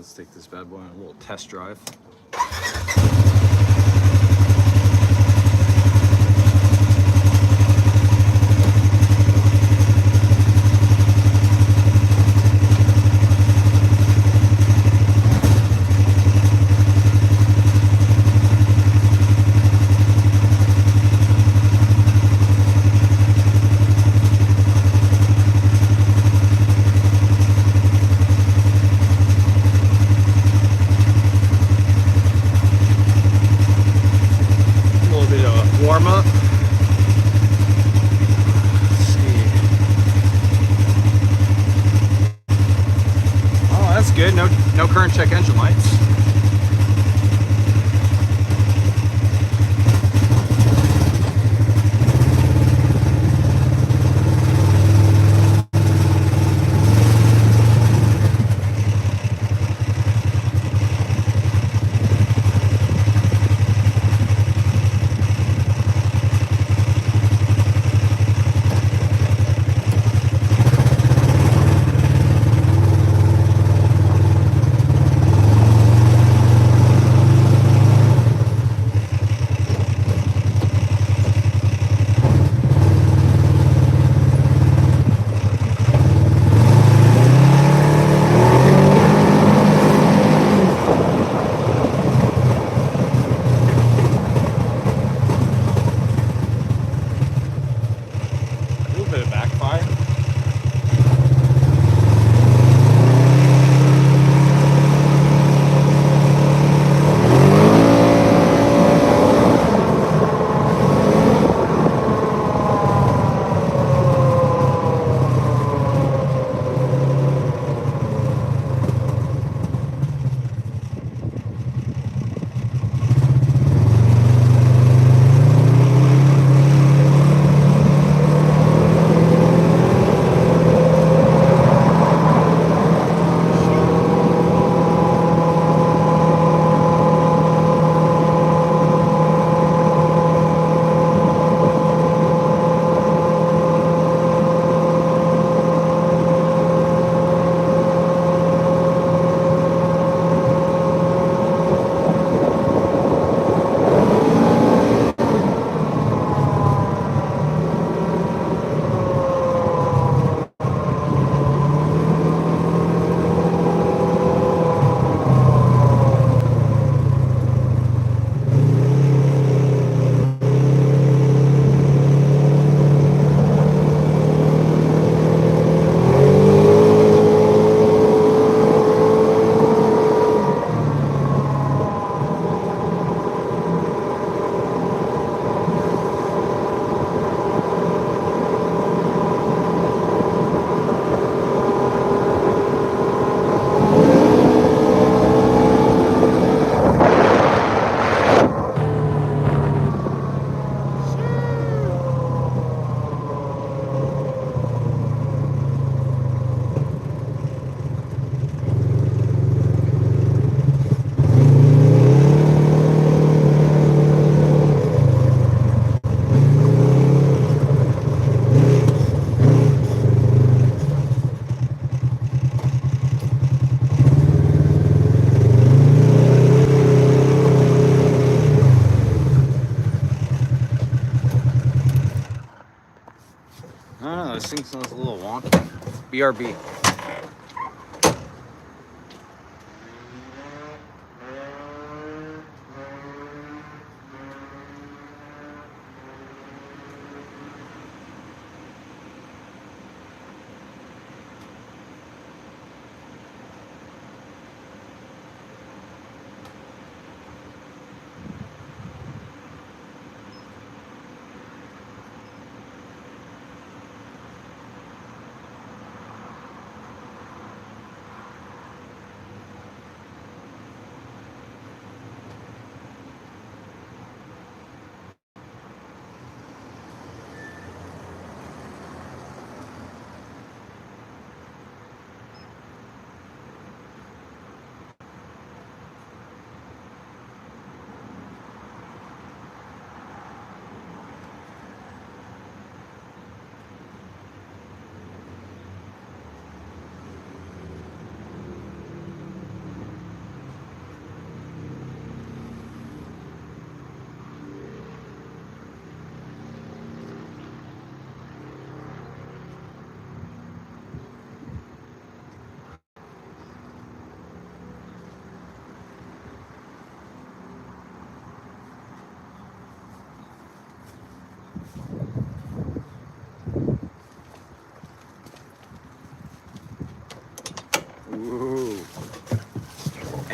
let's take this bad boy on a little test drive. Warm up. Let's see. Oh, that's good. No current check engine lights. I don't know, this thing sounds a little wonky. BRB.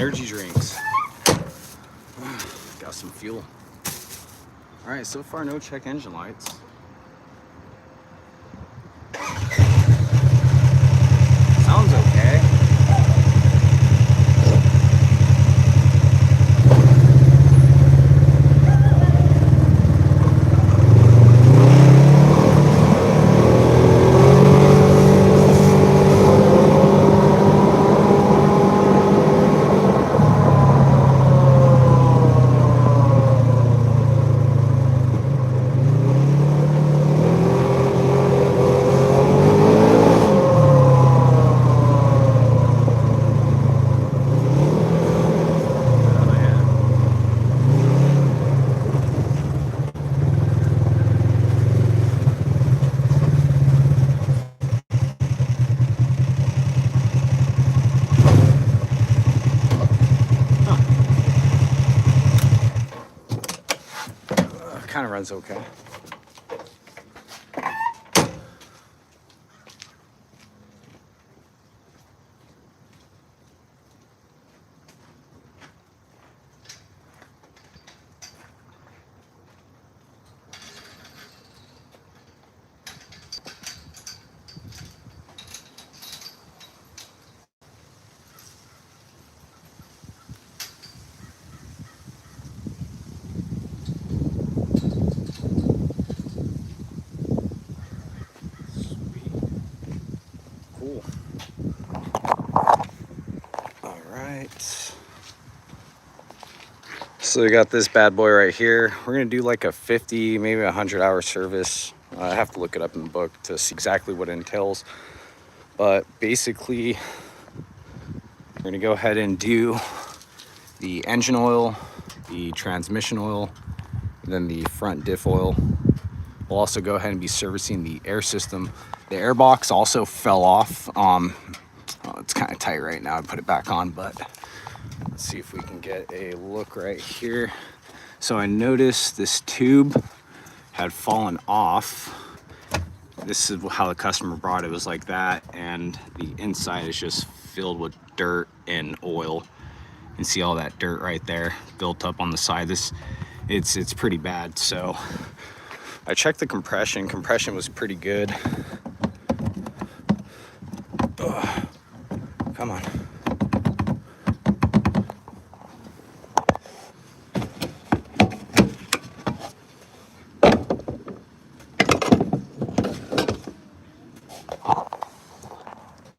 energy drinks. Got some fuel. All right, so far no check engine lights. Sounds okay. Kind of runs okay. Cool. All right. So we got this bad boy right here. We're gonna do like a 50, maybe 100-hour service. I have to look it up in the book to see exactly what it entails. But basically, we're gonna go ahead and do the engine oil, the transmission oil, and then the front diff oil. We'll also go ahead and be servicing the air system. The air box also fell off. It's kind of tight right now. I put it back on, but let's see if we can get a look right here. So I noticed this tube had fallen off. This is how the customer brought it. It was like that, and the inside is just filled with dirt and oil. You can see all that dirt right there built up on the side. It's pretty bad. So I checked the compression. Compression was pretty good. Ugh. Come on.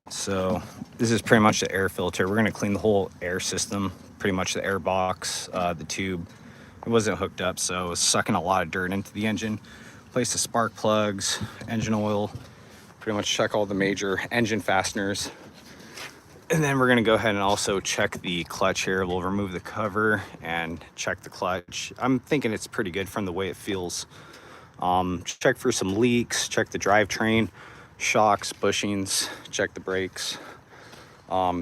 So this is pretty much the air filter. We're gonna clean the whole air system, pretty much the air box, the tube. It wasn't hooked up, so it was sucking a lot of dirt into the engine. Place the spark plugs, engine oil, pretty much check all the major engine fasteners. And then we're gonna go ahead and also check the clutch here. We'll remove the cover and check the clutch. I'm thinking it's pretty good from the way it feels. Check for some leaks, check the drivetrain, shocks, bushings, check the brakes.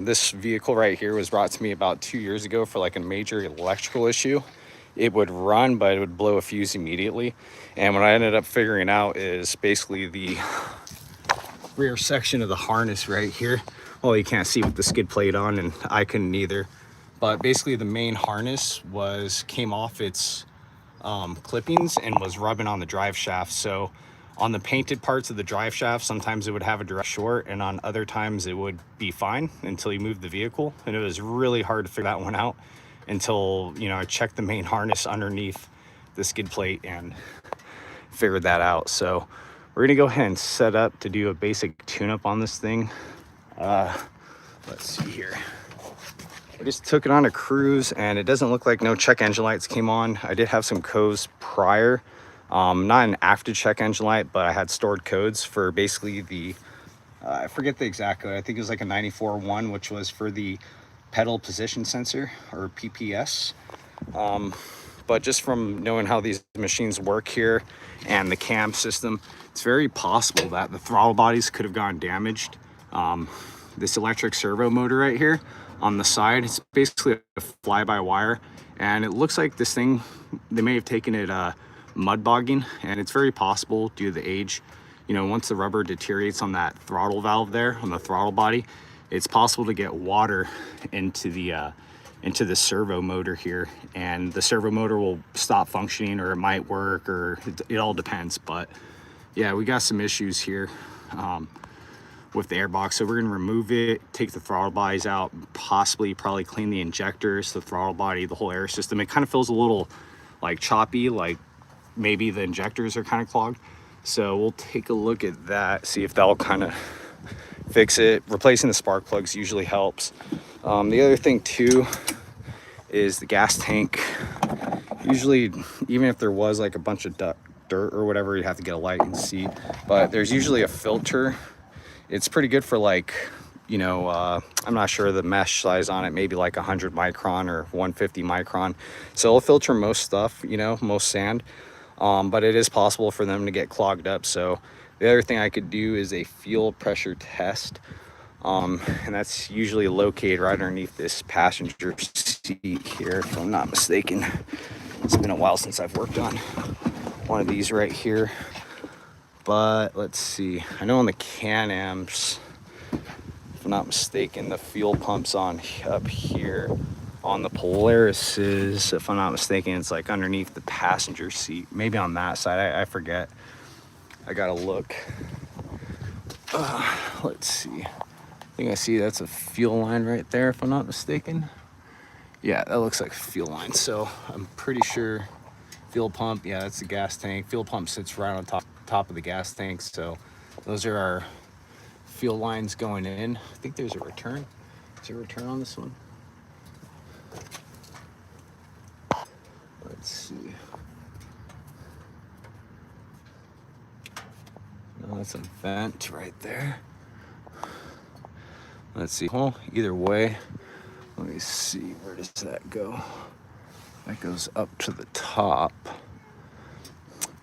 This vehicle right here was brought to me about 2 years ago for like a major electrical issue. It would run, but it would blow a fuse immediately. And what I ended up figuring out is basically the rear section of the harness right here. Well, you can't see with the skid plate on, and I couldn't either. But basically the main harness came off its clippings and was rubbing on the drive shaft. So on the painted parts of the drive shaft, sometimes it would have a direct short, and on other times it would be fine until you move the vehicle. And it was really hard to figure that one out until, you know, I checked the main harness underneath the skid plate and figured that out. So we're gonna go ahead and set up to do a basic tune-up on this thing. Let's see here. I just took it on a cruise, and it doesn't look like no check engine lights came on. I did have some codes prior, not an after check engine light, but I had stored codes for basically the, I forget the exact code. I think it was like a 94.1, which was for the pedal position sensor, or PPS. But just from knowing how these machines work here and the cam system, it's very possible that the throttle bodies could have gotten damaged. This electric servo motor right here on the side, it's basically a fly-by-wire, and it looks like this thing, they may have taken it mud bogging, and it's very possible due to the age. You know, once the rubber deteriorates on that throttle valve there, on the throttle body, it's possible to get water into the into the servo motor here, and the servo motor will stop functioning, or it might work, or it all depends. But yeah, we got some issues here with the airbox, so we're going to remove it, take the throttle bodies out, probably clean the injectors, the throttle body, the whole air system. It kind of feels a little like choppy, like maybe the injectors are kind of clogged. So we'll take a look at that, see if that'll kind of fix it. Replacing the spark plugs usually helps. The other thing too is the gas tank. Usually, even if there was like a bunch of dirt or whatever, you have to get a light and see, but there's usually a filter. It's pretty good for, like, you know, I'm not sure the mesh size on it, maybe like 100 micron or 150 micron. So it'll filter most stuff, you know, most sand. But it is possible for them to get clogged up. So the other thing I could do is a fuel pressure test. And that's usually located right underneath this passenger seat here, if I'm not mistaken. It's been a while since I've worked on one of these right here. But let's see, I know on the Can-Ams, if I'm not mistaken, the fuel pump's on up here. On the Polarises, if I'm not mistaken, it's like underneath the passenger seat. Maybe on that side, I forget. I gotta look. Let's see. I think I see that's a fuel line right there, if I'm not mistaken. Yeah, that looks like a fuel line. So I'm pretty sure fuel pump, yeah, that's the gas tank. Fuel pump sits right on top of the gas tank. So those are our fuel lines going in. I think there's a return. Is there a return on this one? Let's see. No, that's a vent right there. Let's see. Well, either way, let me see. Where does that go? That goes up to the top.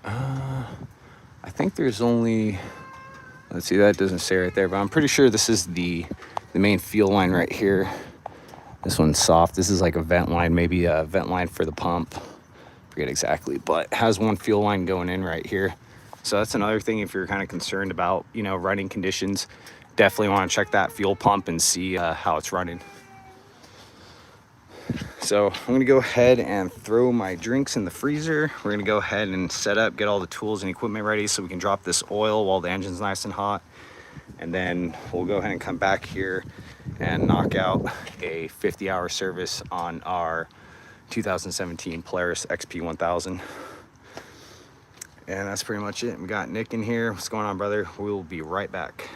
I think there's only, let's see, that doesn't say right there, but I'm pretty sure this is the main fuel line right here. This one's soft. This is like a vent line, maybe a vent line for the pump. Forget exactly, but has one fuel line going in right here. So that's another thing, if you're kind of concerned about, you know, running conditions, definitely want to check that fuel pump and see how it's running. So I'm going to go ahead and throw my drinks in the freezer. We're going to go ahead and set up, get all the tools and equipment ready so we can drop this oil while the engine's nice and hot. And then we'll go ahead and come back here and knock out a 50-hour service on our 2017 Polaris XP1000. And that's pretty much it. We got Nick in here. What's going on, brother? We'll be right back.